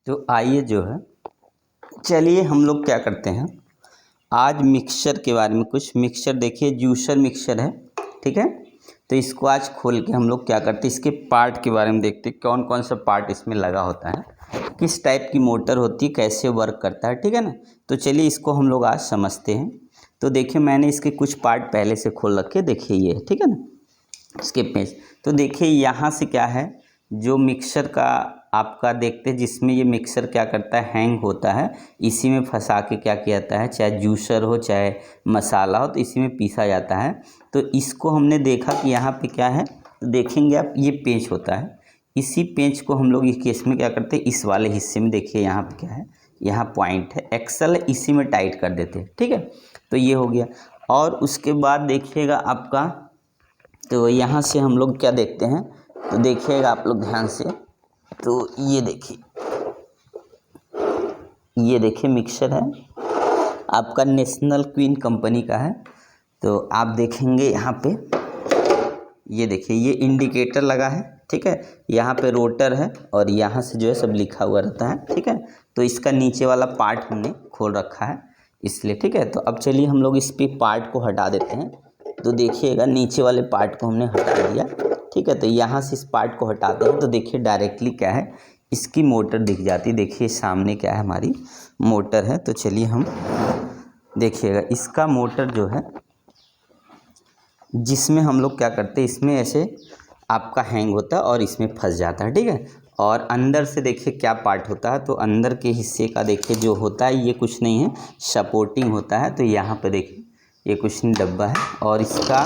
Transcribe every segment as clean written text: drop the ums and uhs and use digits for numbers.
तो आइए जो है, चलिए हम लोग क्या करते हैं, आज मिक्सचर के बारे में कुछ। मिक्सचर देखिए, जूसर मिक्सचर है, ठीक है। तो इसको आज खोल के हम लोग क्या करते हैं, इसके पार्ट के बारे में देखते हैं, कौन कौन सा पार्ट इसमें लगा होता है, किस टाइप की मोटर होती है, कैसे वर्क करता है, ठीक है ना। तो चलिए इसको हम लोग आज समझते हैं। तो देखिए मैंने इसके कुछ पार्ट पहले से खोल रखे, देखिए ये, ठीक है ना, इसके पेज। तो देखिए यहाँ से क्या है, जो मिक्सर का आपका देखते हैं, जिसमें ये मिक्सर क्या करता है, हैंग होता है, इसी में फंसा के क्या किया जाता है, चाहे जूसर हो चाहे मसाला हो, तो इसी में पीसा जाता है। तो इसको हमने देखा कि यहाँ पे क्या है, तो देखेंगे आप, ये पेंच होता है। इसी पेंच को हम लोग इस केस में क्या करते हैं, इस वाले हिस्से में देखिए यहाँ पे क्या है, यहाँ पॉइंट है, एक्सल है, इसी में टाइट कर देते हैं, ठीक है। तो ये हो गया। और उसके बाद देखिएगा आपका, तो यहाँ से हम लोग क्या देखते हैं, तो देखिएगा आप लोग ध्यान से, तो ये देखिए मिक्सचर है आपका, नेशनल क्वीन कंपनी का है। तो आप देखेंगे यहाँ पे, ये देखिए ये इंडिकेटर लगा है, ठीक है। यहाँ पे रोटर है और यहाँ से जो है सब लिखा हुआ रहता है, ठीक है। तो इसका नीचे वाला पार्ट हमने खोल रखा है इसलिए, ठीक है। तो अब चलिए हम लोग इस पे पार्ट को हटा देते हैं। तो देखिएगा नीचे वाले पार्ट को हमने हटा दिया, ठीक है। तो यहाँ से इस पार्ट को हटाते हैं, तो देखिए डायरेक्टली क्या है, इसकी मोटर दिख जाती है। देखिए सामने क्या है, हमारी मोटर है। तो चलिए हम देखिएगा, इसका मोटर जो है, जिसमें हम लोग क्या करते हैं, इसमें ऐसे आपका हैंग होता है और इसमें फंस जाता है, ठीक है। और अंदर से देखिए क्या पार्ट होता है, तो अंदर के हिस्से का देखिए जो होता है, ये कुछ नहीं है, सपोर्टिंग होता है। तो यहाँ पे देखिए ये कुछ नहीं, डब्बा है। और इसका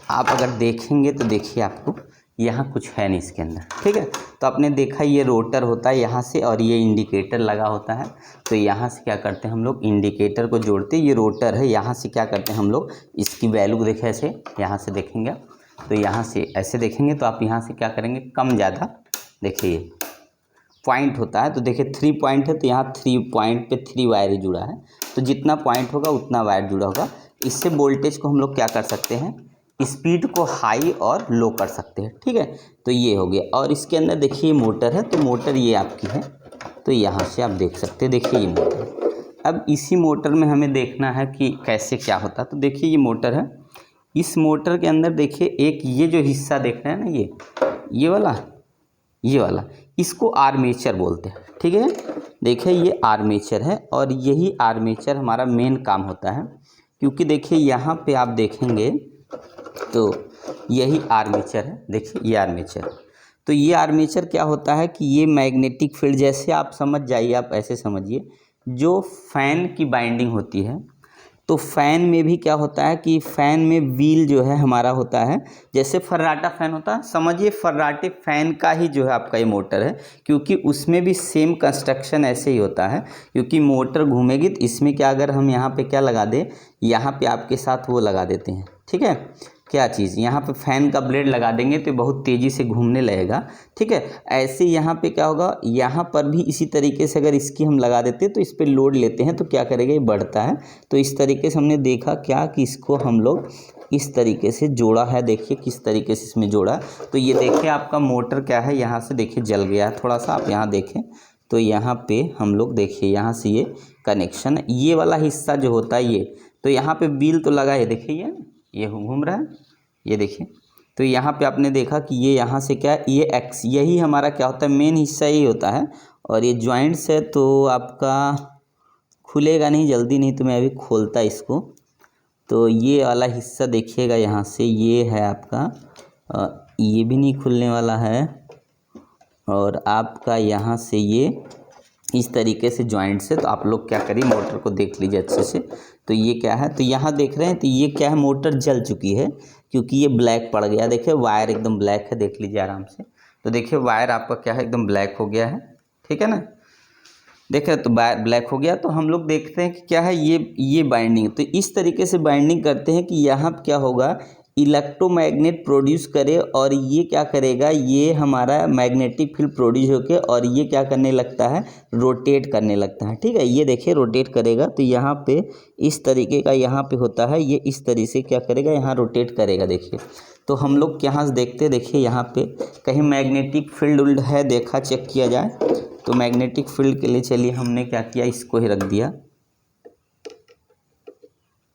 आप अगर देखेंगे तो देखिए आपको यहाँ कुछ है नहीं इसके अंदर, ठीक है। तो आपने देखा ये रोटर होता है यहाँ से, और ये इंडिकेटर लगा होता है। तो यहाँ से क्या करते हैं हम लोग, इंडिकेटर को जोड़ते हैं, ये रोटर है, यहाँ से क्या करते हैं हम लोग, इसकी वैल्यू देखें ऐसे, यहाँ से देखेंगे तो यहाँ से ऐसे देखेंगे, तो आप यहाँ से क्या करेंगे, कम ज़्यादा, देखिए पॉइंट होता है। तो देखिए 3 पॉइंट है, तो यहाँ 3 पॉइंट पे 3 वायर जुड़ा है। तो जितना पॉइंट होगा उतना वायर जुड़ा होगा। इससे वोल्टेज को हम लोग क्या कर सकते हैं, स्पीड को हाई और लो कर सकते हैं, ठीक है। तो ये हो गया। और इसके अंदर देखिए मोटर है, तो मोटर ये आपकी है। तो यहाँ से आप देख सकते हैं, देखिए ये मोटर है। अब इसी मोटर में हमें देखना है कि कैसे क्या होता है। तो देखिए ये मोटर है, इस मोटर के अंदर देखिए एक ये जो हिस्सा देख रहे हैं ना, ये वाला, इसको आर्मेचर बोलते हैं, ठीक है। देखिए ये आर्मेचर है, और यही आर्मेचर हमारा मेन काम होता है। क्योंकि देखिए यहाँ पे आप देखेंगे तो यही आर्मेचर है, देखिए ये आर्मेचर। तो ये आर्मेचर क्या होता है कि ये मैग्नेटिक फील्ड, जैसे आप समझ जाइए, आप ऐसे समझिए, जो फैन की बाइंडिंग होती है, तो फैन में भी क्या होता है कि फैन में व्हील जो है हमारा होता है, जैसे फर्राटा फैन होता है, समझिए फर्राटे फैन का ही जो है आपका ये मोटर है। क्योंकि उसमें भी सेम कंस्ट्रक्शन ऐसे ही होता है, क्योंकि मोटर घूमेगी। तो इसमें क्या, अगर हम यहाँ पे क्या लगा दें, यहाँ पे आपके साथ वो लगा देते हैं, ठीक है, क्या चीज़, यहाँ पे फैन का ब्लेड लगा देंगे तो बहुत तेज़ी से घूमने लगेगा, ठीक है। ऐसे यहाँ पे क्या होगा, यहाँ पर भी इसी तरीके से अगर इसकी हम लगा देते हैं, तो इस पर लोड लेते हैं तो क्या करेगा, ये बढ़ता है। तो इस तरीके से हमने देखा क्या कि इसको हम लोग इस तरीके से जोड़ा है। देखिए किस तरीके से इसमें जोड़ा। तो ये देखिए आपका मोटर क्या है, यहाँ से देखिए जल गया है थोड़ा सा, आप यहाँ देखें तो यहाँ पे हम लोग देखिए यहाँ से ये कनेक्शन, ये वाला हिस्सा जो होता है ये, तो यहाँ पे व्हील तो लगा है, देखिए ये घूम रहा है, ये देखिए। तो यहाँ पे आपने देखा कि ये यहाँ से क्या है, ये एक्स, यही हमारा क्या होता है, मेन हिस्सा यही होता है। और ये जॉइंट्स है, तो आपका खुलेगा नहीं जल्दी, नहीं तो मैं अभी खोलता इसको। तो ये वाला हिस्सा देखिएगा, यहाँ से ये है आपका, ये भी नहीं खुलने वाला है। और आपका यहाँ से ये इस तरीके से जॉइंट से, तो आप लोग क्या करिए, मोटर को देख लीजिए अच्छे से। तो ये क्या है, तो यहाँ देख रहे हैं, तो ये क्या है, मोटर जल चुकी है, क्योंकि ये ब्लैक पड़ गया। देखिए वायर एकदम ब्लैक है, देख लीजिए आराम से। तो देखिए वायर आपका क्या है, एकदम ब्लैक हो गया है, ठीक है ना। देखिए तो वायर ब्लैक हो गया। तो हम लोग देखते हैं कि क्या है, ये बाइंडिंग, तो इस तरीके से बाइंडिंग करते हैं कि यहाँ क्या होगा, इलेक्ट्रोमैग्नेट प्रोड्यूस करे, और ये क्या करेगा, ये हमारा मैग्नेटिक फील्ड प्रोड्यूस होके, और ये क्या करने लगता है, रोटेट करने लगता है, ठीक है। ये देखिए रोटेट करेगा, तो यहाँ पे इस तरीके का यहाँ पे होता है, ये इस तरीके से क्या करेगा, यहाँ रोटेट करेगा। देखिए तो हम लोग यहाँ से देखते हैं, देखिए यहाँ पे कहीं मैग्नेटिक फील्ड है, देखा चेक किया जाए, तो मैग्नेटिक फील्ड के लिए चलिए हमने क्या किया, इसको ही रख दिया।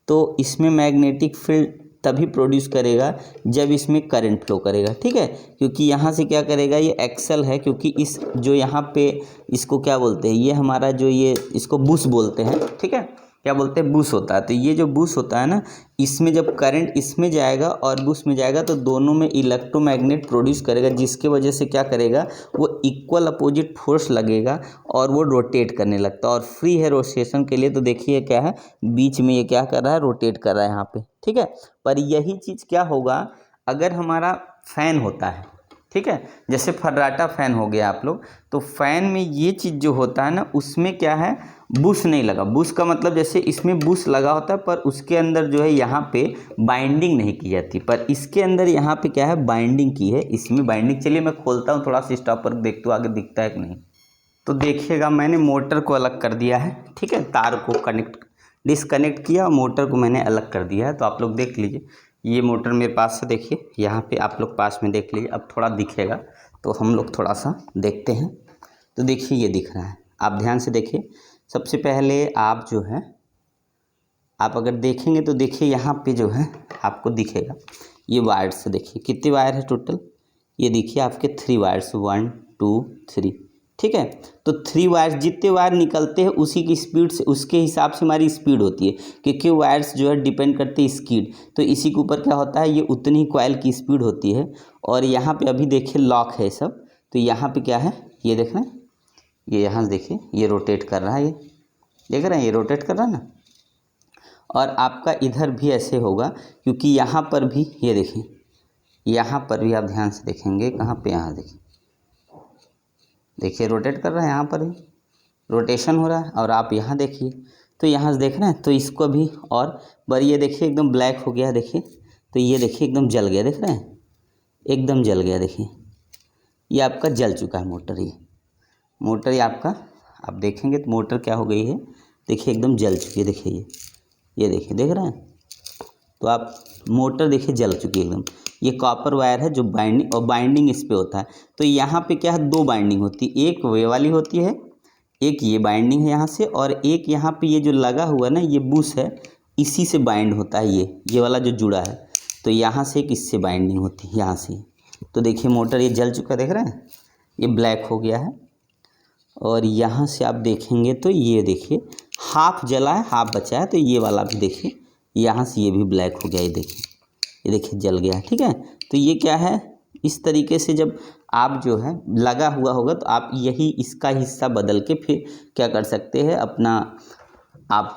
तो इसमें मैग्नेटिक फील्ड तभी प्रोड्यूस करेगा जब इसमें करंट फ्लो करेगा, ठीक है। क्योंकि यहाँ से क्या करेगा, ये एक्सल है, क्योंकि इस जो यहाँ पे इसको क्या बोलते हैं, ये हमारा जो ये इसको बुश बोलते हैं, ठीक है, क्या बोलते हैं, बुश होता है। तो ये जो बुश होता है ना, इसमें जब करंट इसमें जाएगा और बुश में जाएगा तो दोनों में इलेक्ट्रोमैग्नेट प्रोड्यूस करेगा, जिसके वजह से क्या करेगा, वो इक्वल अपोजिट फोर्स लगेगा और वो रोटेट करने लगता है। और फ्री है रोटेशन के लिए, तो देखिए क्या है, बीच में ये क्या कर रहा है, रोटेट कर रहा है यहाँ पे, ठीक है। पर यही चीज़ क्या होगा अगर हमारा फैन होता है, ठीक है, जैसे फर्राटा फैन हो गया आप लोग, तो फैन में ये चीज़ जो होता है ना, उसमें क्या है, बुश नहीं लगा। बुश का मतलब जैसे इसमें बुश लगा होता है पर उसके अंदर जो है यहाँ पे बाइंडिंग नहीं की जाती, पर इसके अंदर यहाँ पे क्या है, बाइंडिंग की है, इसमें बाइंडिंग। चलिए मैं खोलता हूँ थोड़ा सा स्टॉपर, देखते हो आगे दिखता है कि नहीं। तो देखिएगा मैंने मोटर को अलग कर दिया है, ठीक है, तार को डिस्कनेक्ट किया और मोटर को मैंने अलग कर दिया है। तो आप लोग देख लीजिए, ये मोटर मेरे पास से देखिए, यहाँ पे आप लोग पास में देख लीजिए, अब थोड़ा दिखेगा तो हम लोग थोड़ा सा देखते हैं। तो देखिए ये दिख रहा है, आप ध्यान से देखिए। सबसे पहले आप जो है, आप अगर देखेंगे तो देखिए यहाँ पे जो है आपको दिखेगा, ये वायर से देखिए कितने वायर है टोटल, ये देखिए आपके 3 वायर्स, 1 2 3, ठीक है। तो 3 वायर्स, जितने वायर निकलते हैं उसी की स्पीड से, उसके हिसाब से हमारी स्पीड होती है, क्योंकि वायर्स जो है डिपेंड करते हैं स्पीड। तो इसी के ऊपर क्या होता है, ये उतनी ही कॉइल की स्पीड होती है। और यहाँ पे अभी देखिए लॉक है सब, तो यहाँ पे क्या है, ये देख रहे हैं, ये यहाँ से देखिए ये रोटेट कर रहा है, ये देख रहे हैं, ये रोटेट कर रहा है ना। और आपका इधर भी ऐसे होगा, क्योंकि यहाँ पर भी ये देखिए, यहाँ पर भी आप ध्यान से देखेंगे, कहाँ पे, यहाँ देखिए, देखिए रोटेट कर रहा है, यहाँ पर भी रोटेशन हो रहा है। और आप यहाँ देखिए, तो यहाँ से देख रहे हैं, तो इसको भी और पर ये देखिए एकदम ब्लैक हो गया, देखिए, तो ये देखिए एकदम जल गया, देख रहे हैं, एकदम जल गया, देखिए ये आपका जल चुका है मोटर। ये मोटर, ये आपका आप देखेंगे तो मोटर क्या हो गई है, देखिए एकदम जल चुकी है, देखिए ये देखिए, देख रहे हैं। तो आप मोटर देखिए जल चुकी है एकदम। ये कॉपर वायर है जो बाइंडिंग, और बाइंडिंग इस पे होता है। तो यहाँ पे क्या है, 2 बाइंडिंग होती है, एक वे वाली होती है, एक ये बाइंडिंग है यहाँ से, और एक यहाँ पे ये जो लगा हुआ है ना, ये बुश है, इसी से बाइंड होता है, ये वाला जो जुड़ा है। तो यहाँ से एक इससे बाइंडिंग होती है, यहाँ से। तो देखिए मोटर ये जल चुका, देख रहे हैं, ये ब्लैक हो गया है। और यहाँ से आप देखेंगे तो ये देखिए हाफ जला है, हाफ बचा है। तो ये वाला भी देखिए, यहाँ से ये भी ब्लैक हो गया, ये देखिए जल गया है, ठीक है। तो ये क्या है, इस तरीके से जब आप जो है लगा हुआ होगा तो आप यही इसका हिस्सा बदल के फिर क्या कर सकते हैं, अपना आप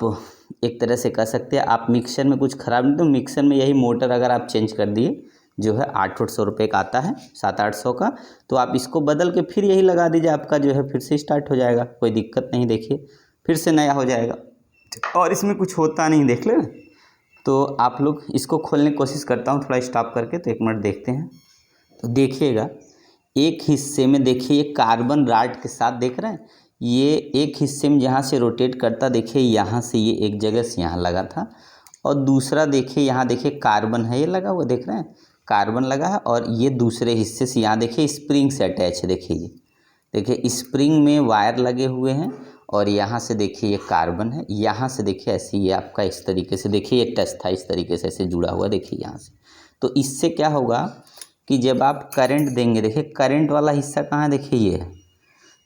एक तरह से कर सकते हैं। आप मिक्सर में कुछ ख़राब नहीं, तो मिक्सर में यही मोटर अगर आप चेंज कर दिए, जो है 800 रुपये का आता है, 700-800 का, तो आप इसको बदल के फिर यही लगा दीजिए, आपका जो है फिर से स्टार्ट हो जाएगा, कोई दिक्कत नहीं, देखिए फिर से नया हो जाएगा। और इसमें कुछ होता नहीं, देख ले। तो आप लोग इसको खोलने की कोशिश करता हूँ थोड़ा स्टॉप करके, तो 1 मिनट देखते हैं। तो देखिएगा एक हिस्से में देखिए ये कार्बन रॉड के साथ, देख रहे हैं, ये एक हिस्से में जहाँ से रोटेट करता, देखिए यहाँ से ये एक जगह से यहाँ लगा था, और दूसरा देखिए यहाँ देखिए कार्बन है, ये लगा हुआ, देख रहे हैं, कार्बन लगा है। और ये दूसरे हिस्से से यहाँ देखिए स्प्रिंग से अटैच है, देखिए ये देखिए स्प्रिंग में वायर लगे हुए हैं, और यहाँ से देखिए ये कार्बन है, यहाँ से देखिए ऐसे ये आपका इस तरीके से, देखिए ये टच था, इस तरीके से ऐसे जुड़ा हुआ, देखिए यहाँ से। तो इससे क्या होगा कि जब आप करंट देंगे, देखिए करंट वाला हिस्सा कहाँ है, देखिए ये है,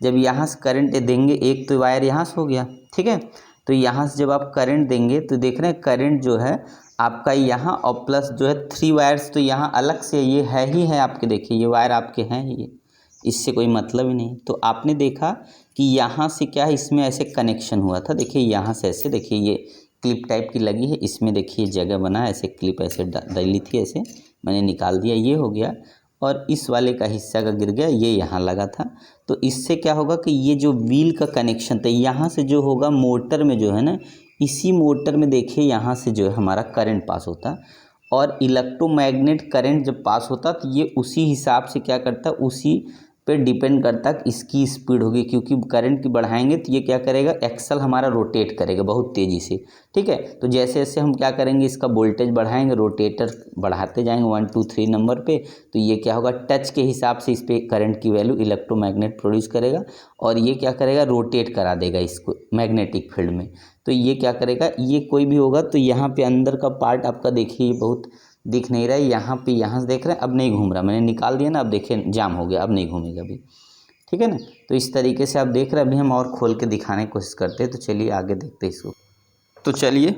जब यहाँ से करंट देंगे, एक तो वायर यहाँ से हो गया, ठीक है। तो यहाँ से जब आप करंट देंगे तो देख रहे हैं करंट जो है आपका यहाँ, और प्लस जो है 3 वायर्स तो यहाँ अलग से ये है ही है आपके, देखिए ये वायर आपके हैं ही, ये इससे कोई मतलब ही नहीं। तो आपने देखा कि यहाँ से क्या है, इसमें ऐसे कनेक्शन हुआ था, देखिए यहाँ से ऐसे, देखिए ये क्लिप टाइप की लगी है, इसमें देखिए जगह बना है, ऐसे क्लिप ऐसे डली थी, ऐसे मैंने निकाल दिया, ये हो गया। और इस वाले का हिस्सा का गिर गया, ये यहाँ लगा था। तो इससे क्या होगा कि ये जो व्हील का कनेक्शन था, यहाँ से जो होगा मोटर में जो है ना, इसी मोटर में देखिए यहाँ से जो है हमारा करंट पास होता, और इलेक्ट्रोमैग्नेट करंट जब पास होता तो ये उसी हिसाब से क्या करता, उसी पे डिपेंड करता है इसकी स्पीड होगी, क्योंकि करंट की बढ़ाएंगे तो ये क्या करेगा, एक्सल हमारा रोटेट करेगा बहुत तेज़ी से। ठीक है, तो जैसे जैसे हम क्या करेंगे, इसका वोल्टेज बढ़ाएंगे, रोटेटर बढ़ाते जाएंगे 1 2 3 नंबर पे, तो ये क्या होगा, टच के हिसाब से इस पर करंट की वैल्यू इलेक्ट्रोमैग्नेट प्रोड्यूस करेगा और ये क्या करेगा, रोटेट करा देगा इसको मैग्नेटिक फील्ड में। तो ये क्या करेगा, ये कोई भी होगा तो यहाँ पे अंदर का पार्ट आपका देखिए ये बहुत दिख नहीं रहा है, यहाँ पे यहाँ से देख रहे हैं, अब नहीं घूम रहा, मैंने निकाल दिया ना, अब देखिए जाम हो गया, अब नहीं घूमेगा अभी। ठीक है ना, तो इस तरीके से आप देख रहे हैं। अभी हम और खोल के दिखाने की कोशिश करते हैं, तो चलिए आगे देखते हैं इसको। तो चलिए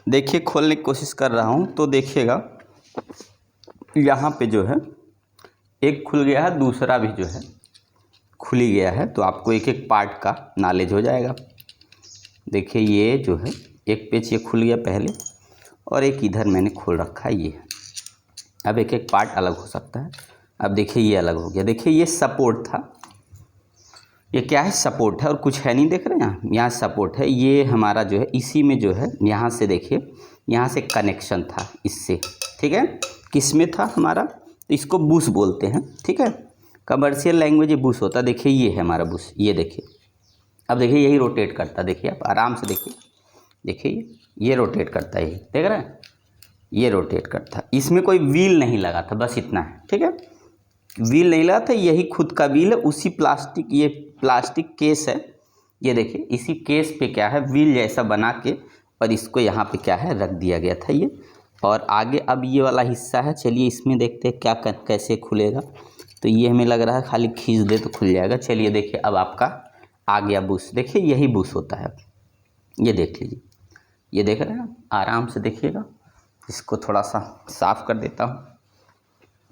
देखिए, खोलने की कोशिश कर रहा हूँ, तो देखिएगा यहाँ पे जो है एक खुल गया है, दूसरा भी जो है खुल ही गया है, तो आपको एक एक पार्ट का नॉलेज हो जाएगा। देखिए ये जो है एक पेच ये खुल गया पहले, और एक इधर मैंने खोल रखा है ये। अब एक एक पार्ट अलग हो सकता है। अब देखिए ये अलग हो गया, देखिए ये सपोर्ट था, ये क्या है, सपोर्ट है और कुछ है नहीं, देख रहे हैं यहाँ सपोर्ट है। ये हमारा जो है इसी में जो है, यहाँ से देखिए यहाँ से कनेक्शन था इससे। ठीक है, किस में था हमारा, तो इसको बुश बोलते हैं। ठीक है, कमर्शियल लैंग्वेज ये बुश होता है। देखिए ये है हमारा बुश, ये देखिए। अब देखिए यही रोटेट करता है, देखिए आप आराम से देखिए, देखिए ये रोटेट करता है, ये देख रहे हैं, ये रोटेट करता है। इसमें कोई व्हील नहीं लगा था, बस इतना है। ठीक है, व्हील नहीं लगा था, यही खुद का व्हील है। उसी प्लास्टिक, ये प्लास्टिक केस है, ये देखिए इसी केस पे क्या है, व्हील जैसा बना के और इसको यहाँ पे क्या है रख दिया गया था ये। और आगे अब ये वाला हिस्सा है, चलिए इसमें देखते हैं क्या कैसे खुलेगा। तो ये हमें लग रहा है खाली खींच दे तो खुल जाएगा। चलिए देखिए अब आपका आ गया बुश, देखिए यही बुश होता है। ये देख लीजिए, ये देख रहे हैं, आराम से देखिएगा। इसको थोड़ा सा साफ़ कर देता हूँ।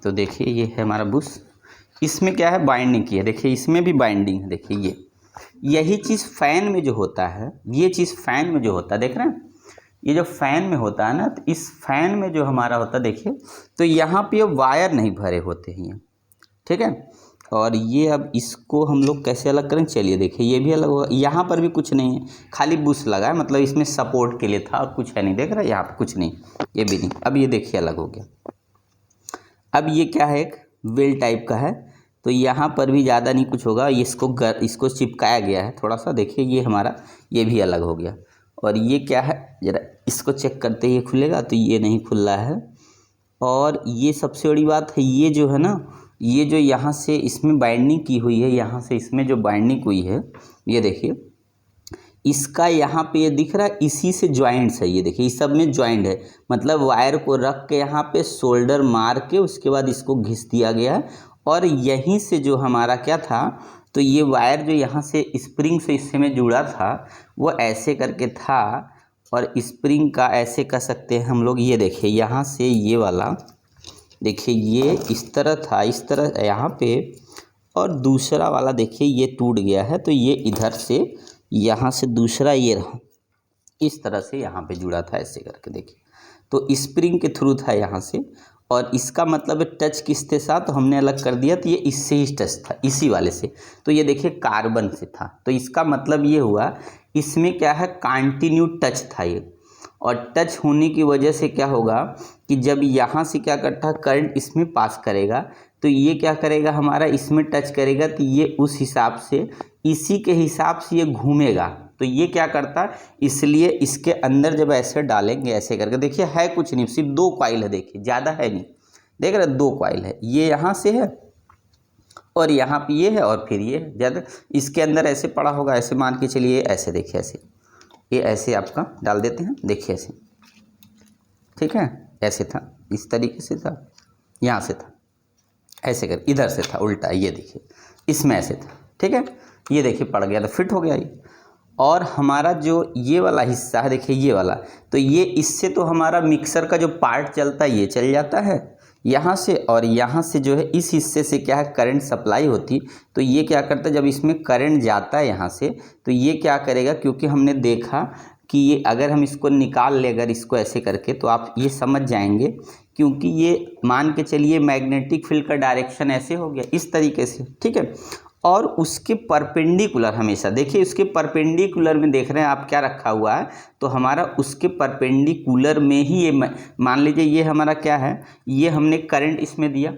तो देखिए ये है हमारा बुश, इसमें क्या है, बाइंडिंग की है, देखिए इसमें भी बाइंडिंग है। देखिए ये यही चीज़ फ़ैन में जो होता है, ये चीज़ फ़ैन में जो होता है, देख रहे हैं, ये जो फ़ैन में होता है ना, तो इस फ़ैन में जो हमारा होता है देखिए, तो यहाँ पे वायर नहीं भरे होते हैं। ठीक है, और ये अब इसको हम लोग कैसे अलग करें, चलिए देखिए ये भी अलग होगा। यहाँ पर भी कुछ नहीं है, खाली बुश लगा है, मतलब इसमें सपोर्ट के लिए था और कुछ है नहीं, देख रहे हैं यहाँ पर कुछ नहीं, ये भी नहीं। अब ये देखिए अलग हो गया। अब ये क्या है, एक वेल टाइप का है, तो यहाँ पर भी ज़्यादा नहीं कुछ होगा, इसको चिपकाया गया है थोड़ा सा। देखिए ये हमारा ये भी अलग हो गया। और ये क्या है, ज़रा इसको चेक करते ही खुलेगा, तो ये नहीं खुल रहा है। और ये सबसे बड़ी बात है, ये जो है ना, ये जो यहाँ से इसमें बाइंडिंग की हुई है, यहाँ से इसमें जो बाइंडिंग हुई है, ये देखिए इसका यहाँ पे ये दिख रहा है, इसी से जॉइंट्स है। ये देखिए इस सब में जॉइंट है, मतलब वायर को रख के यहाँ पे शोल्डर मार के उसके बाद इसको घिस दिया गया है। और यहीं से जो हमारा क्या था, तो ये वायर जो यहाँ से स्प्रिंग से इससे में जुड़ा था, वो ऐसे करके था। और स्प्रिंग का ऐसे कर सकते हैं हम लोग, ये देखिए यहाँ से ये वाला देखिए ये इस तरह था, इस तरह यहाँ पे, और दूसरा वाला देखिए ये टूट गया है, तो ये इधर से यहाँ से दूसरा ये रहा, इस तरह से यहाँ पे जुड़ा था ऐसे करके, देखिए तो स्प्रिंग के थ्रू था यहाँ से। और इसका मतलब है टच किसके साथ, तो हमने अलग कर दिया, तो ये इससे ही टच था, इसी वाले से। तो ये देखिए कार्बन से था, तो इसका मतलब ये हुआ इसमें क्या है, कंटिन्यू टच था ये। और टच होने की वजह से क्या होगा कि जब यहाँ से क्या करता है, करंट इसमें पास करेगा, तो ये क्या करेगा, हमारा इसमें टच करेगा, तो ये उस हिसाब से, इसी के हिसाब से ये घूमेगा। तो ये क्या करता है, इसलिए इसके अंदर जब ऐसे डालेंगे ऐसे करके, देखिए है कुछ नहीं, सिर्फ 2 कॉइल है, देखिए ज़्यादा है नहीं, देख रहे 2 कॉइल है, ये यहाँ से है और यहाँ पे ये है, और फिर ये ज़्यादा इसके अंदर ऐसे पड़ा होगा, ऐसे मान के चलिए, ऐसे देखिए ऐसे, ये ऐसे आपका डाल देते हैं, देखिए ऐसे, ठीक है, ऐसे था, इस तरीके से था, यहाँ से था, ऐसे कर, इधर से था उल्टा, ये देखिए इसमें ऐसे था। ठीक है, ये देखिए पड़ गया, तो फिट हो गया ये। और हमारा जो ये वाला हिस्सा है, देखिए ये वाला, तो ये इससे तो हमारा मिक्सर का जो पार्ट चलता है ये चल जाता है यहाँ से, और यहाँ से जो है इस हिस्से से क्या है, करंट सप्लाई होती। तो ये क्या करता है, जब इसमें करंट जाता है यहाँ से, तो ये क्या करेगा, क्योंकि हमने देखा कि ये अगर हम इसको निकाल ले, अगर इसको ऐसे करके, तो आप ये समझ जाएंगे, क्योंकि ये मान के चलिए मैग्नेटिक फील्ड का डायरेक्शन ऐसे हो गया, इस तरीके से। ठीक है, और उसके परपेंडिकुलर हमेशा देखिए, उसके परपेंडिकुलर में देख रहे हैं आप क्या रखा हुआ है, तो हमारा उसके परपेंडिकुलर में ही ये मान लीजिए ये हमारा क्या है, ये हमने करंट इसमें दिया,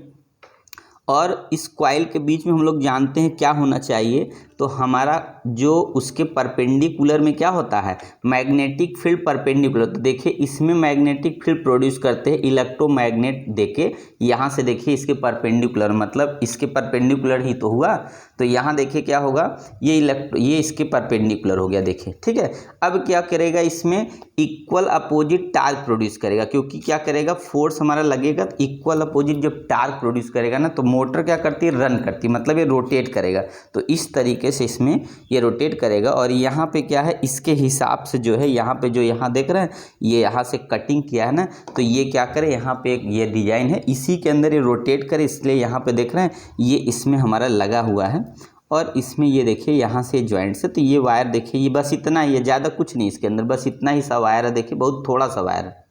और इस कॉइल के बीच में हम लोग जानते हैं क्या होना चाहिए, तो हमारा जो उसके परपेंडिकुलर में क्या होता है, मैग्नेटिक फील्ड परपेंडिकुलर। तो देखिए इसमें मैग्नेटिक फील्ड प्रोड्यूस करते हैं इलेक्ट्रोमैग्नेट देके, यहाँ से देखिए इसके परपेंडिकुलर, मतलब इसके परपेंडिकुलर ही तो हुआ। तो यहाँ देखिए क्या होगा, ये इसके परपेंडिकुलर हो गया, देखिए ठीक है। अब क्या करेगा, इसमें इक्वल अपोजिट टार्क प्रोड्यूस करेगा, क्योंकि क्या करेगा, फोर्स हमारा लगेगा, इक्वल अपोजिट जब टार्क प्रोड्यूस करेगा ना, तो मोटर क्या करती है, रन करती है, मतलब ये रोटेट करेगा। तो इस तरीके से इसमें ये रोटेट करेगा। और यहाँ पे क्या है, इसके हिसाब से जो है, यहाँ पे जो यहाँ देख रहे हैं, ये यहाँ से कटिंग किया है ना, तो ये क्या करे, यहाँ पे एक ये डिजाइन है, इसी के अंदर ये रोटेट करे, इसलिए यहाँ पे देख रहे हैं ये इसमें हमारा लगा हुआ है। और इसमें ये देखिए यहाँ से जॉइंट से, तो ये वायर देखिए, ये बस इतना ही है, ज़्यादा कुछ नहीं इसके अंदर, बस इतना ही सा वायर है, देखिए बहुत थोड़ा सा वायर है।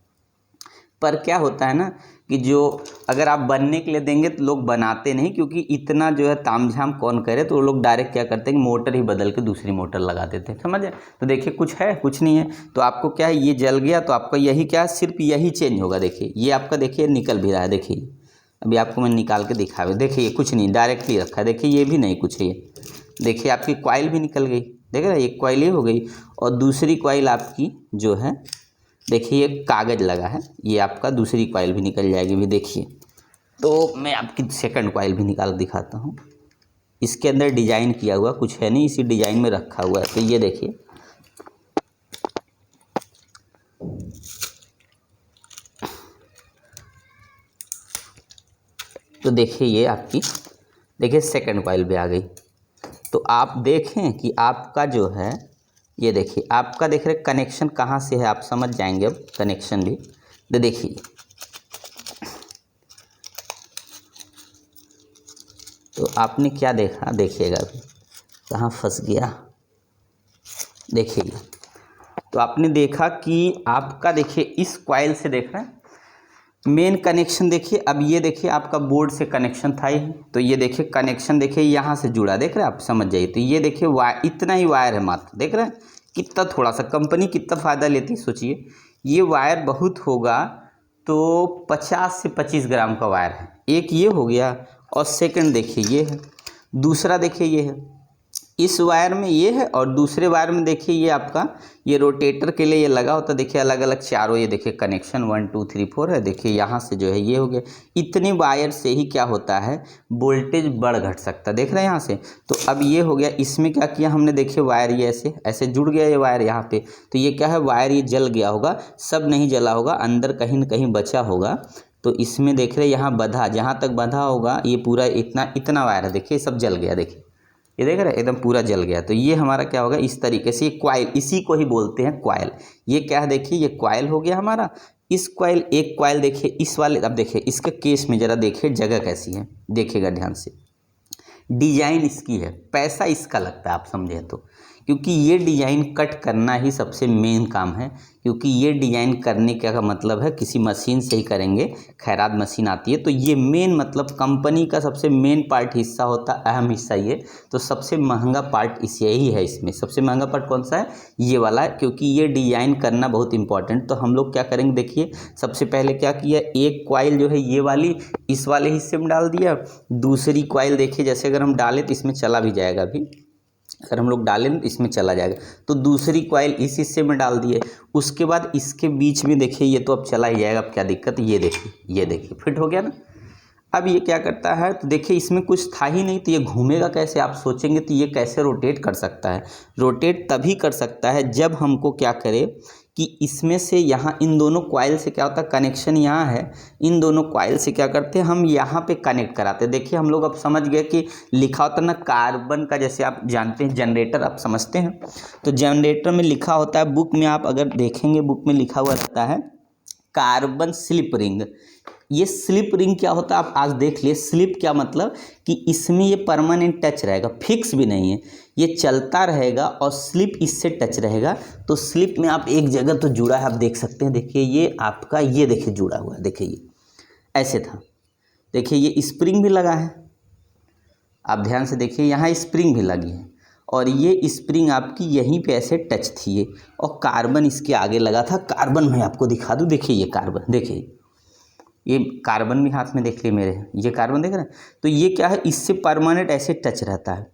पर क्या होता है ना कि जो अगर आप बनने के लिए देंगे तो लोग बनाते नहीं, क्योंकि इतना जो है तामझाम कौन करे, तो वो लोग डायरेक्ट क्या करते हैं कि मोटर ही बदल के दूसरी मोटर लगा देते हैं, समझे। तो देखिए कुछ है, कुछ नहीं है, तो आपको क्या है, ये जल गया तो आपका यही क्या है, सिर्फ यही चेंज होगा। देखिए ये आपका देखिए निकल भी रहा है, देखिए अभी आपको मैं निकाल के दिखा रहा, देखिए कुछ नहीं, डायरेक्टली रखा है, देखिए ये भी नहीं कुछ है, ये देखिए आपकी कॉइल भी निकल गई, देख रहे हैं, एक कॉइल ये हो गई, और दूसरी कॉइल आपकी जो है देखिए ये कागज़ लगा है, ये आपका दूसरी कॉइल भी निकल जाएगी भी, देखिए। तो मैं आपकी सेकंड कॉइल भी निकाल दिखाता हूँ, इसके अंदर डिजाइन किया हुआ कुछ है नहीं, इसी डिजाइन में रखा हुआ है। तो ये देखिए, तो देखिए ये आपकी देखिए सेकंड कॉइल भी आ गई। तो आप देखें कि आपका जो है, ये देखिए आपका देख रहे कनेक्शन कहाँ से है, आप समझ जाएंगे अब कनेक्शन भी। तो देखिए, तो आपने क्या देखा, देखिएगा अभी कहाँ फंस गया, देखिएगा। तो आपने देखा कि आपका देखिए इस कॉइल से देख रहे हैं मेन कनेक्शन, देखिए अब ये देखिए आपका बोर्ड से कनेक्शन था ही, तो ये देखिए कनेक्शन देखिए यहाँ से जुड़ा, देख रहे हैं आप, समझ जाइए। तो ये देखिए वायर, इतना ही वायर है मात्र, देख रहे हैं कितना थोड़ा सा, कंपनी कितना फ़ायदा लेती है सोचिए। ये वायर बहुत होगा तो 50 से 25 ग्राम का वायर है, एक ये हो गया, और सेकंड देखिए ये है, दूसरा देखिए ये है, इस वायर में ये है, और दूसरे वायर में देखिए ये आपका ये रोटेटर के लिए ये लगा होता है, देखिए अलग अलग चारों, ये देखिए कनेक्शन 1 2 3 4 है, देखिए यहाँ से जो है ये हो गया। इतने वायर से ही क्या होता है, वोल्टेज बढ़ घट सकता है, देख रहे हैं यहाँ से। तो अब ये हो गया, इसमें क्या किया हमने, देखिए वायर ये ऐसे ऐसे जुड़ गया ये वायर यहाँ पे, तो ये क्या है, वायर ये जल गया होगा, सब नहीं जला होगा, अंदर कहीं न कहीं बचा होगा। तो इसमें देख रहे हैं यहाँ बंधा, जहाँ तक बंधा होगा ये पूरा इतना वायर है, देखिए सब जल गया, देखिए ये देख रहे हैं एकदम पूरा जल गया। तो ये हमारा क्या होगा, इस तरीके से ये कॉइल, इसी को ही बोलते हैं कॉइल। ये क्या है, देखिए ये कॉइल हो गया हमारा। इस कॉइल, एक कॉइल देखिए इस वाले, अब देखिए इसके केस में ज़रा देखिए जगह कैसी है, देखिएगा ध्यान से, डिजाइन इसकी है, पैसा इसका लगता है, आप समझे तो, क्योंकि ये डिज़ाइन कट करना ही सबसे मेन काम है, क्योंकि ये डिज़ाइन करने का मतलब है किसी मशीन से ही करेंगे, खैरात मशीन आती है, तो ये मेन मतलब कंपनी का सबसे मेन पार्ट हिस्सा होता है, अहम हिस्सा ये। तो सबसे महंगा पार्ट इस यही है, इसमें सबसे महंगा पार्ट कौन सा है, ये वाला है, क्योंकि ये डिज़ाइन करना बहुत इंपॉर्टेंट। तो हम लोग क्या करेंगे, देखिए सबसे पहले क्या किया, एक कॉइल जो है ये वाली इस वाले हिस्से में डाल दिया, दूसरी कॉइल देखिए जैसे अगर हम डालें तो इसमें चला भी जाएगा, अभी अगर हम लोग डालें तो इसमें चला जाएगा, तो दूसरी कॉइल इस हिस्से में डाल दिए, उसके बाद इसके बीच में देखिए ये तो अब चला ही जाएगा, अब क्या दिक्कत, ये देखिए फिट हो गया ना। अब ये क्या करता है, तो देखिए इसमें कुछ था ही नहीं, तो ये घूमेगा कैसे, आप सोचेंगे तो ये कैसे रोटेट कर सकता है, रोटेट तभी कर सकता है जब हमको क्या करे कि इसमें से यहाँ इन दोनों कॉइल से क्या होता है, कनेक्शन यहाँ है, इन दोनों कॉइल से क्या करते हैं हम यहाँ पे कनेक्ट कराते हैं। देखिए हम लोग अब समझ गए कि लिखा होता है ना कार्बन का, जैसे आप जानते हैं जनरेटर, आप समझते हैं, तो जनरेटर में लिखा होता है, बुक में आप अगर देखेंगे बुक में लिखा हुआ रहता है कार्बन स्लिप रिंग। ये स्लिप रिंग क्या होता है आप आज देख लिए, स्लिप क्या मतलब कि इसमें ये परमानेंट टच रहेगा, फिक्स भी नहीं है, ये चलता रहेगा और स्लिप इससे टच रहेगा। तो स्लिप में आप एक जगह तो जुड़ा है, आप देख सकते हैं, देखिए ये आपका, ये देखिए जुड़ा हुआ है, देखिए ये ऐसे था, देखिए ये स्प्रिंग भी लगा है, आप ध्यान से देखिए यहाँ स्प्रिंग भी लगी है, और ये स्प्रिंग आपकी यहीं पे ऐसे टच थी ये, और कार्बन इसके आगे लगा था। कार्बन मैं आपको दिखा दूँ, देखिए ये कार्बन, देखिए ये कार्बन भी हाथ में देख लिए मेरे, ये कार्बन देख रहे हैं, तो ये क्या है, इससे परमानेंट ऐसे टच रहता है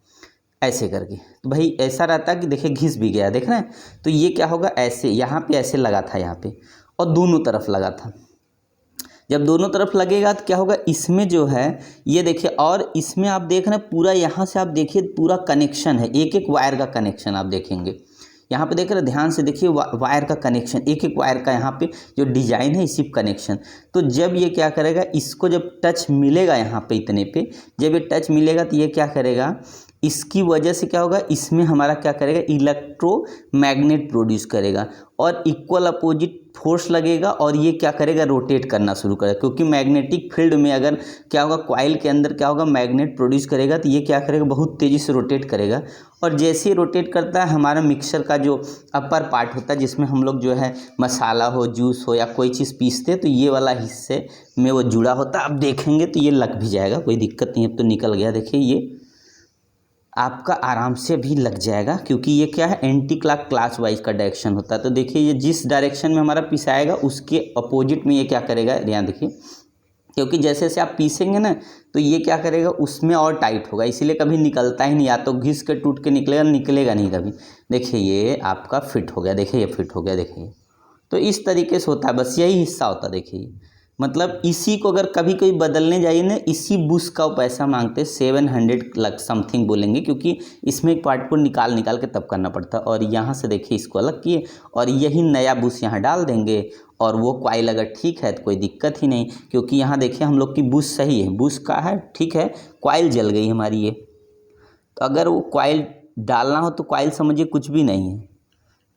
ऐसे करके। तो भाई ऐसा रहता है कि देखिए घिस भी गया, देख रहे हैं, तो ये क्या होगा, ऐसे यहाँ पे ऐसे लगा था यहाँ पे, और दोनों तरफ लगा था। जब दोनों तरफ लगेगा तो क्या होगा, इसमें जो है ये देखिए, और इसमें आप देख रहे हैं पूरा, यहाँ से आप देखिए पूरा कनेक्शन है, एक एक वायर का कनेक्शन आप देखेंगे यहाँ पे, देख रहे हैं, ध्यान से देखिए वायर का कनेक्शन, एक एक वायर का यहाँ पे जो डिजाइन है इसी कनेक्शन। तो जब ये क्या करेगा, इसको जब टच मिलेगा यहाँ पे इतने पे, जब ये टच मिलेगा तो ये क्या करेगा, इसकी वजह से क्या होगा, इसमें हमारा क्या करेगा, इलेक्ट्रोमैग्नेट प्रोड्यूस करेगा और इक्वल अपोजिट फोर्स लगेगा, और ये क्या करेगा, रोटेट करना शुरू करेगा। क्योंकि मैग्नेटिक फील्ड में अगर क्या होगा, कॉइल के अंदर क्या होगा, मैग्नेट प्रोड्यूस करेगा, तो ये क्या करेगा, बहुत तेज़ी से रोटेट करेगा। और जैसे ही रोटेट करता है, हमारा मिक्सर का जो अपर पार्ट होता है, जिसमें हम लोग जो है मसाला हो, जूस हो या कोई चीज़ पीसते हैं, तो ये वाला हिस्से में वो जुड़ा होता है। आप देखेंगे तो ये लग भी जाएगा, कोई दिक्कत नहीं। अब तो निकल गया, देखिए ये आपका आराम से भी लग जाएगा, क्योंकि ये क्या है, एंटी क्लॉक वाइज का डायरेक्शन होता है। तो देखिए ये जिस डायरेक्शन में हमारा पिसाएगा उसके अपोजिट में ये क्या करेगा, यहाँ देखिए, क्योंकि जैसे जैसे आप पीसेंगे ना तो ये क्या करेगा, उसमें और टाइट होगा, इसीलिए कभी निकलता ही नहीं, या तो घिस के टूट के निकलेगा, निकलेगा नहीं कभी। देखिए ये आपका फिट हो गया, देखिए ये फिट हो गया, देखिए। तो इस तरीके से होता है, बस यही हिस्सा होता है, देखिए। मतलब इसी को अगर कभी कोई बदलने जाइए ना, इसी बुश का पैसा मांगते 700 लग समथिंग बोलेंगे, क्योंकि इसमें एक पार्ट को निकाल निकाल के तब करना पड़ता है। और यहाँ से देखिए इसको अलग किए और यही नया बुश यहाँ डाल देंगे, और वो कॉइल अगर ठीक है तो कोई दिक्कत ही नहीं, क्योंकि यहाँ देखिए हम लोग की बुश सही है, बुश का है ठीक है, कॉइल जल गई हमारी ये। तो अगर वो कॉइल डालना हो तो कॉइल समझिए कुछ भी नहीं है,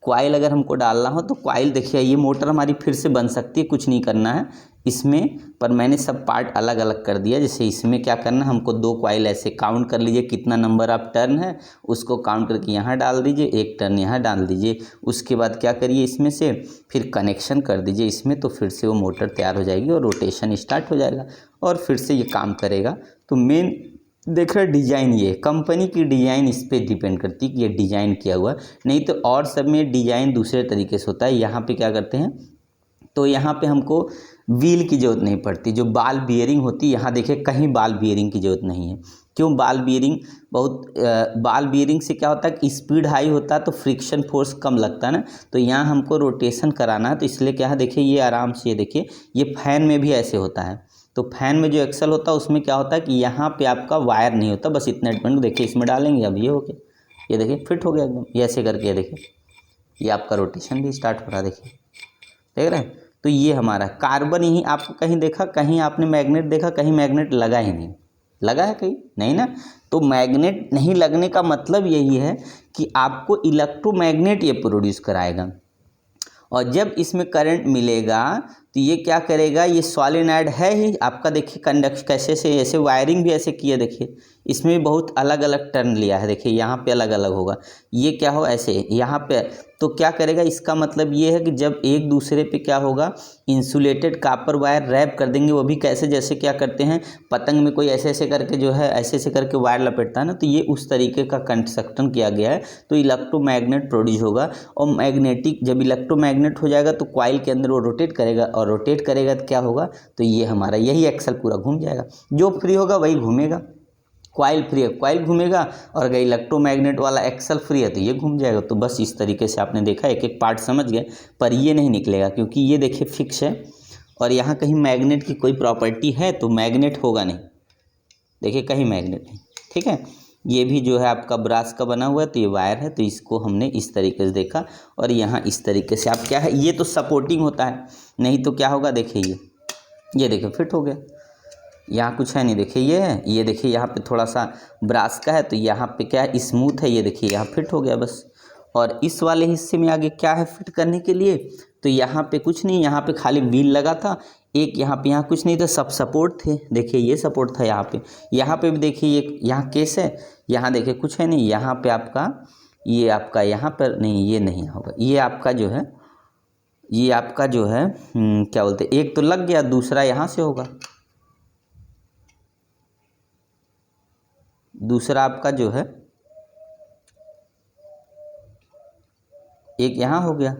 कॉइल अगर हमको डालना हो तो कॉइल देखिए, ये मोटर हमारी फिर से बन सकती है, कुछ नहीं करना है इसमें। पर मैंने सब पार्ट अलग अलग कर दिया। जैसे इसमें क्या करना है, हमको 2 कॉइल ऐसे काउंट कर लीजिए, कितना नंबर ऑफ टर्न है उसको काउंट करके यहाँ डाल दीजिए, 1 टर्न यहाँ डाल दीजिए। उसके बाद क्या करिए, इसमें से फिर कनेक्शन कर दीजिए इसमें, तो फिर से वो मोटर तैयार हो जाएगी और रोटेशन स्टार्ट हो जाएगा और फिर से ये काम करेगा। तो मेन देख रहे डिज़ाइन, ये कंपनी की डिज़ाइन इस पर डिपेंड करती है कि ये डिज़ाइन किया हुआ, नहीं तो और सब में डिज़ाइन दूसरे तरीके से होता है। यहाँ पे क्या करते हैं, तो यहाँ पे हमको व्हील की ज़रूरत नहीं पड़ती, जो बाल बियरिंग होती है, यहाँ देखिए कहीं बाल बियरिंग की ज़रूरत नहीं है। क्यों, बाल बियरिंग बाल बियरिंग से क्या होता है कि स्पीड हाई होता है तो फ्रिक्शन फोर्स कम लगता है ना, तो यहाँ हमको रोटेशन कराना है, तो इसलिए क्या है, देखिए ये आराम से, ये देखिए ये फैन में भी ऐसे होता है। तो फैन में जो एक्सल होता है उसमें क्या होता है कि यहाँ पे आपका वायर नहीं होता, बस इतना डिपेंड, देखिए इसमें डालेंगे, अब ये हो गया, ये देखिए फिट हो गया एकदम, ये ऐसे करके, ये देखिए ये आपका रोटेशन भी स्टार्ट हो रहा है, देखिए देख रहे हैं। तो ये हमारा कार्बन ही, आपको कहीं देखा, कहीं आपने मैग्नेट देखा, कहीं मैग्नेट लगा ही नहीं, लगा है कहीं नहीं ना। तो मैग्नेट नहीं लगने का मतलब यही है कि आपको इलेक्ट्रोमैग्नेट ये प्रोड्यूस कराएगा, और जब इसमें करंट मिलेगा तो ये क्या करेगा, ये सॉलिनॉइड है ही आपका, देखिए कंडक्ट कैसे से ऐसे वायरिंग भी ऐसे किया, देखिए इसमें भी बहुत अलग अलग टर्न लिया है, देखिए यहाँ पे अलग अलग होगा, ये क्या हो ऐसे यहाँ पे, तो क्या करेगा, इसका मतलब ये है कि जब एक दूसरे पे क्या होगा, इंसुलेटेड कॉपर वायर रैप कर देंगे, वो भी कैसे, जैसे क्या करते हैं पतंग में कोई ऐसे ऐसे करके जो है ऐसे ऐसे करके वायर लपेटता है ना, तो ये उस तरीके का कंस्ट्रक्शन किया गया है। तो इलेक्ट्रोमैग्नेट प्रोड्यूस होगा, और मैग्नेटिक जब इलेक्ट्रोमैग्नेट हो जाएगा तो कॉइल के अंदर वो रोटेट करेगा, और रोटेट करेगा तो क्या होगा, तो ये हमारा यही एक्सल पूरा घूम जाएगा, जो फ्री होगा वही घूमेगा। कॉइल फ्री है, कॉइल घूमेगा, और अगर इलेक्ट्रोमैग्नेट वाला एक्सल फ्री है तो ये घूम जाएगा। तो बस इस तरीके से आपने देखा, एक एक पार्ट समझ गए, पर ये नहीं निकलेगा क्योंकि ये देखिए फिक्स है, और यहाँ कहीं मैग्नेट की कोई प्रॉपर्टी है तो मैग्नेट होगा नहीं, देखिए कहीं मैग्नेट नहीं, ठीक है। ये भी जो है आपका ब्रास का बना हुआ है, तो ये वायर है, तो इसको हमने इस तरीके से देखा, और यहाँ इस तरीके से आप क्या है, ये तो सपोर्टिंग होता है, नहीं तो क्या होगा, देखिए ये देखिए फिट हो गया, यहाँ कुछ है नहीं, देखिए ये है, ये देखिए यहाँ पे थोड़ा सा ब्रास का है, तो यहाँ पे क्या है स्मूथ है, ये देखिए यहाँ फिट हो गया बस। और इस वाले हिस्से में आगे क्या है फिट करने के लिए, तो यहाँ पे कुछ नहीं, यहाँ पे खाली व्हील लगा था एक, यहाँ पे, यहाँ कुछ नहीं था, सब सपोर्ट थे, देखिए ये सपोर्ट था यहाँ पे भी देखिए ये यहाँ केस है, यहाँ देखिए कुछ है नहीं, यहाँ पे आपका ये आपका यहाँ पर नहीं, ये नहीं होगा, ये आपका जो है, ये आपका जो है क्या बोलते, एक तो लग गया, दूसरा यहाँ से होगा, दूसरा आपका जो है एक यहाँ हो गया,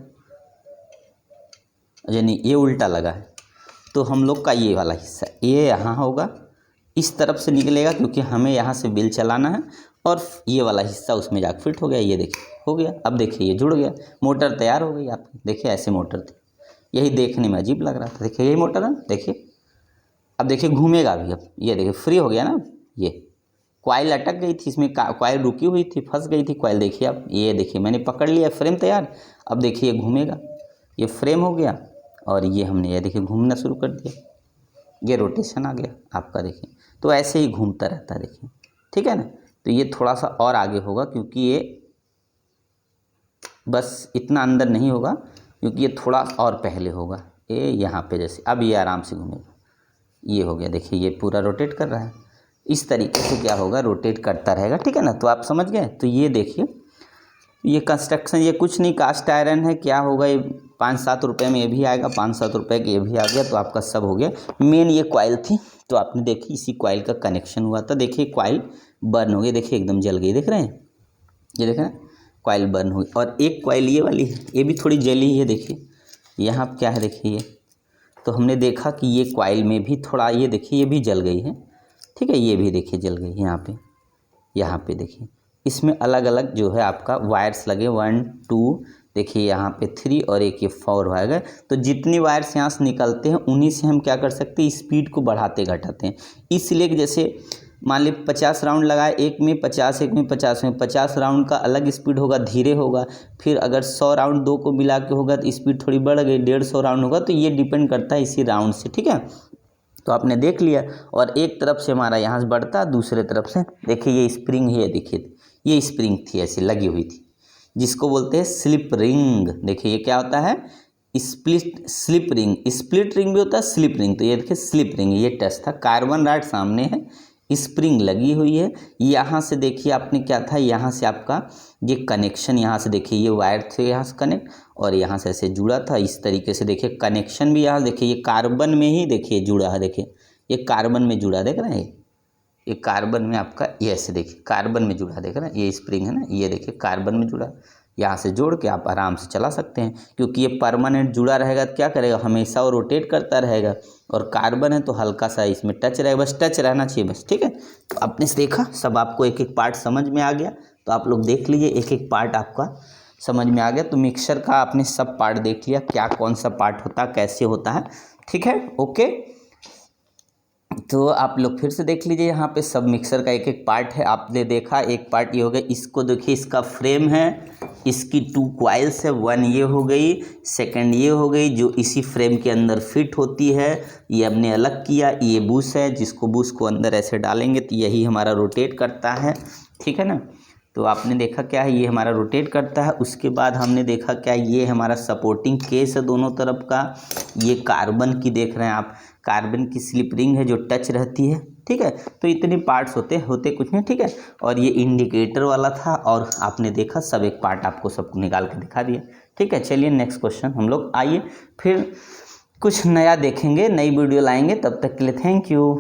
अच्छा नहीं ये उल्टा लगा है, तो हम लोग का ये वाला हिस्सा ये यहाँ होगा, इस तरफ से निकलेगा क्योंकि हमें यहाँ से बिल चलाना है, और ये वाला हिस्सा उसमें जाकर फिट हो गया। ये देखिए हो गया। अब देखिए ये जुड़ गया, मोटर तैयार हो गई आपकी। देखिए ऐसे मोटर थी, यही देखने में अजीब लग रहा था। देखिए यही मोटर है, देखिए अब देखिए घूमेगा भी। अब ये देखिए फ्री हो गया ना। ये कॉइल अटक गई थी इसमें, कॉइल रुकी हुई थी, फंस गई थी कॉइल। देखिए अब ये देखिए मैंने पकड़ लिया, फ्रेम तैयार। अब देखिए ये घूमेगा, ये फ्रेम हो गया, और ये हमने ये देखिए घूमना शुरू कर दिया, ये रोटेशन आ गया आपका। देखिए तो ऐसे ही घूमता रहता है, देखिए ठीक है ना। तो ये थोड़ा सा और आगे होगा क्योंकि ये बस इतना अंदर नहीं होगा, क्योंकि ये थोड़ा और पहले होगा। ये यहाँ पे जैसे अब ये आराम से घूमेगा, ये हो गया। देखिए ये पूरा रोटेट कर रहा है, इस तरीके से क्या होगा, रोटेट करता रहेगा, ठीक है ना। तो आप समझ गए। तो ये देखिए ये कंस्ट्रक्शन, ये कुछ नहीं कास्ट आयरन है, क्या होगा ये 5-7 रुपये में ये भी आएगा, 5-7 रुपये का ये भी आ गया। तो आपका सब हो गया। मेन ये कॉइल थी, तो आपने देखी इसी कॉइल का कनेक्शन हुआ था। देखिए कॉइल बर्न हो गई, देखिए एकदम जल गई, देख रहे हैं, ये देख रहे हैं कॉइल बर्न हुई। और एक कॉइल ये वाली है, ये भी थोड़ी जली है। देखिए यहाँ क्या है, देखिए ये, तो हमने देखा कि ये कॉइल में भी थोड़ा, ये देखिए ये भी जल गई है, ठीक है। ये भी देखिए जल गई यहाँ पे देखिए इसमें अलग अलग जो है आपका वायर्स लगे, 1 2 देखिए यहाँ पे 3 और एक ये 4 वायर है। तो जितनी वायर्स यहाँ से निकलते हैं उन्हीं से हम क्या कर सकते हैं, स्पीड को बढ़ाते घटाते हैं। इसलिए कि जैसे मान ली 50 राउंड लगाए, एक में 50, एक में 50 में 50 राउंड का अलग स्पीड होगा, धीरे होगा। फिर अगर 100 राउंड दो को मिला के होगा तो स्पीड थोड़ी बढ़ गई, 150 राउंड होगा। तो ये डिपेंड करता है इसी राउंड से, ठीक है। तो आपने देख लिया, और एक तरफ से हमारा यहाँ से बढ़ता, दूसरे तरफ से देखिए ये स्प्रिंग है, देखिए ये स्प्रिंग थी ऐसी लगी हुई थी, जिसको बोलते हैं स्लिप रिंग। देखिए ये क्या होता है, स्लिप रिंग। स्प्लिट रिंग भी होता है, स्लिप रिंग। तो ये देखिए स्लिप रिंग, ये टच था, कार्बन रॉड सामने है, स्प्रिंग लगी हुई है। यहाँ से देखिए आपने क्या था, यहाँ से आपका ये कनेक्शन, यहाँ से देखिए ये वायर थे यहाँ से कनेक्ट, और यहाँ से ऐसे जुड़ा था इस तरीके से। देखिए कनेक्शन भी यहाँ देखिए ये कार्बन में ही देखिए जुड़ा है, देखिए ये कार्बन में जुड़ा, देख रहे हैं ये कार्बन में आपका, ये ऐसे देखिए कार्बन में जुड़ा, देख रहे हैं ये स्प्रिंग है ना, ये देखिए कार्बन में जुड़ा। यहाँ से जोड़ के आप आराम से चला सकते हैं, क्योंकि ये परमानेंट जुड़ा रहेगा तो क्या करेगा, हमेशा वो रोटेट करता रहेगा। और कार्बन है तो हल्का सा इसमें टच रहेगा, बस टच रहना चाहिए बस, ठीक है। तो आपने देखा, सब आपको एक एक पार्ट समझ में आ गया। तो आप लोग देख लीजिए, एक एक पार्ट आपका समझ में आ गया। तो मिक्सर का आपने सब पार्ट देख लिया, क्या कौन सा पार्ट होता है, कैसे होता है, ठीक है, ओके। तो आप लोग फिर से देख लीजिए, यहाँ पे सब मिक्सर का एक एक पार्ट है। आपने देखा एक पार्ट ये हो गया, इसको देखिए इसका फ्रेम है, इसकी 2 कॉइल्स है, 1 ये हो गई, सेकंड ये हो गई जो इसी फ्रेम के अंदर फिट होती है। ये हमने अलग किया, ये बुश है, जिसको बुश को अंदर ऐसे डालेंगे तो यही हमारा रोटेट करता है, ठीक है ना। तो आपने देखा क्या है, ये हमारा रोटेट करता है। उसके बाद हमने देखा क्या, ये हमारा सपोर्टिंग केस है दोनों तरफ का। ये कार्बन की देख रहे हैं आप, कार्बन की स्लिप रिंग है जो टच रहती है, ठीक है। तो इतने पार्ट्स होते कुछ नहीं, ठीक है। और ये इंडिकेटर वाला था, और आपने देखा सब एक पार्ट आपको सब निकाल के दिखा दिया, ठीक है। चलिए नेक्स्ट क्वेश्चन हम लोग आइए, फिर कुछ नया देखेंगे, नई वीडियो लाएंगे। तब तक के लिए थैंक यू।